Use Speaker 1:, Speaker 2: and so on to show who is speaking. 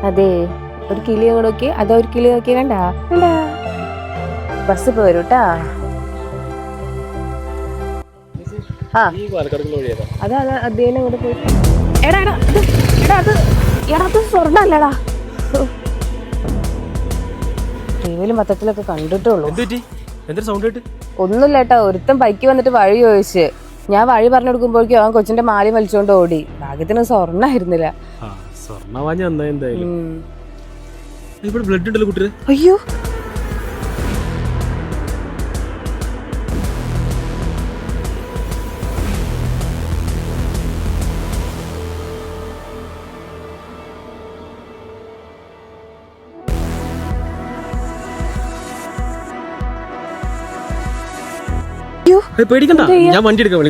Speaker 1: അതെ, ഒരു കിളി അങ്ങോട്ട് നോക്കി, അതോ ഒരു കിളി നോക്കി, കണ്ടാ കണ്ടാ ബസ് ഇപ്പൊ വരും കേട്ടാ. ആ അതാ അദ്ദേഹം അങ്ങോട്ട് പോയി. എടാ അത് സ്വർണ്ണല്ലടാ. ടിവിയിലും പത്രത്തിലൊക്കെ കണ്ടിട്ടുള്ളൂ. ഒന്നുമില്ല ഏട്ടാ, ഒരുത്തൻ ബൈക്ക് വന്നിട്ട് വഴി ചോദിച്ച് ഞാൻ വഴി പറഞ്ഞു കൊടുക്കുമ്പോഴേക്കും അവൻ കൊച്ചിന്റെ മാലി വലിച്ചോണ്ട് ഓടി. ഭാഗ്യത്തിന് സ്വർണ്ണായിരുന്നില്ല. അയ്യോ,
Speaker 2: പേടിക്കണ്ട, ഞാൻ വണ്ടി എടുക്കാം.